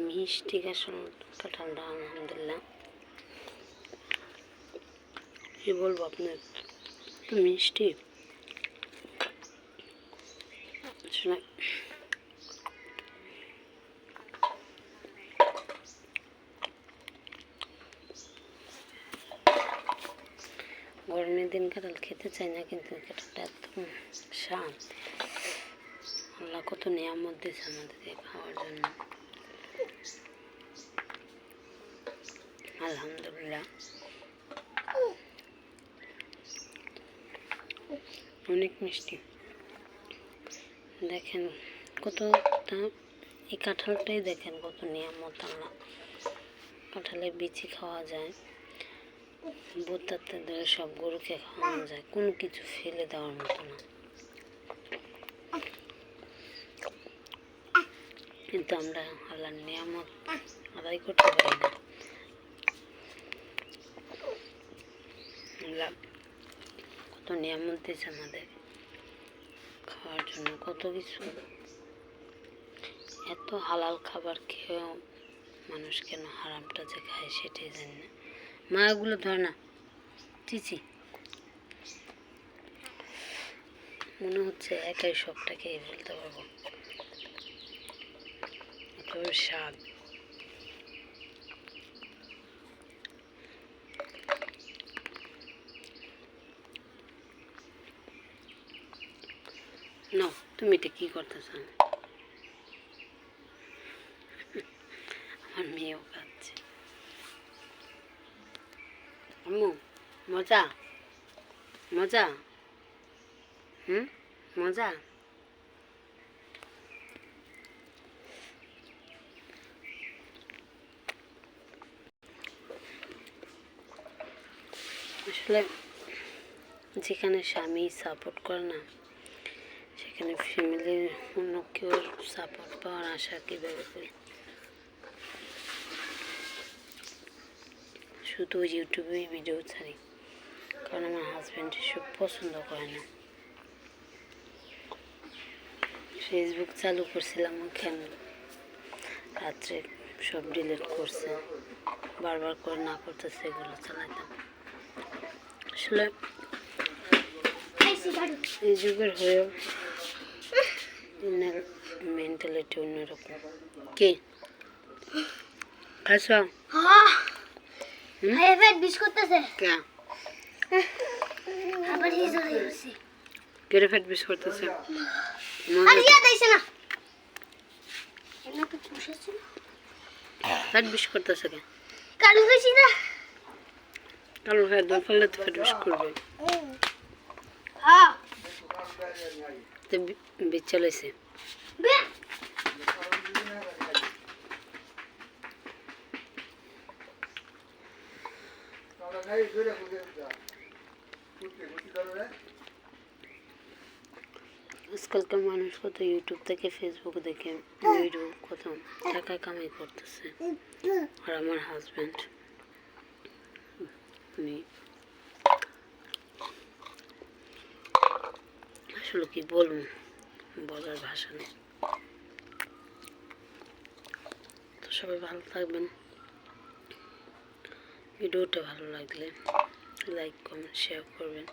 মিষ্টি কাঁঠালটা আলহামদুলিল্লাহ কি বলবো আপনার, মিষ্টি আসলে গরমের দিন কাঁঠাল খেতে চাই না, কিন্তু কাঁঠালটা একদম স্বাদ। আল্লাহ কত নিয়ামত দিয়েছে আমাদেরকে খাওয়ার জন্য, আলহামদুলিল্লাহ। অনেক মিষ্টি দেখেন কতটা, এই কাঁঠালটাই দেখেন কত নিয়ামত আল্লাহ। কাঁঠালের বিচি খাওয়া যায়, বোতাতে ধরে সব গরুকে খাওয়ানো যায়, কোনো কিছু ফেলে দেওয়ার মতো না। কিন্তু আমরা আল্লাহর নিয়ামত আদায় করতে পারি না। আল্লাহ কত নিয়ামত দিয়েছে আমাদের খাওয়ার জন্য, কত কিছু। এত হালাল খাবার খেয়েও মানুষ কেন হারামটা যে খায় সেটাই জানি না। মাগুলো ধর না, চিচি মনে হচ্ছে একাই সবটা খেয়ে ফেলতে পারবো, এত স্বাদ। না তুমি এটা কি করতেছ? আমার মেয়েও খাচ্ছে। আম্মু মজা মজা, মজা। আসলে যেখানে স্বামী সাপোর্ট করে না, সেখানে ফ্যামিলির অন্য কেউ সাপোর্ট পাওয়ার আশা কীভাবে করি? শুধু ইউটিউবেই ভিডিও ছাড়ি, কারণ আমার হাজব্যান্ড এসব পছন্দ করে না। ফেসবুক চালু করছিলাম, ওখানে রাত্রে সব ডিলিট করছে, বারবার করে না করতেছে, এগুলো চালাইতাম। আসলে এই যুগের হয়েও মেন্টালিটি অন্যরকম। কি খাইছ? কেটে ফেট বিষ করতেছে। ফ্যাট বিষ করতেছে কে? কালু খাইছি না, কালু খাই দই ফেললে তো ফ্যাট বিষ করবে। বীজ চালাইছে। আজকালকার মানুষ কত ইউটিউব থেকে ফেসবুক দেখে ভিডিও কত টাকা কামাই করতেছে। আর আমার হাজব্যান্ড উনি আসলে কি বলবো, বলার ভাষা নেই। তো সবাই ভালো থাকবেন। ভিডিওটা ভালো লাগলে লাইক কমেন্ট শেয়ার করবেন।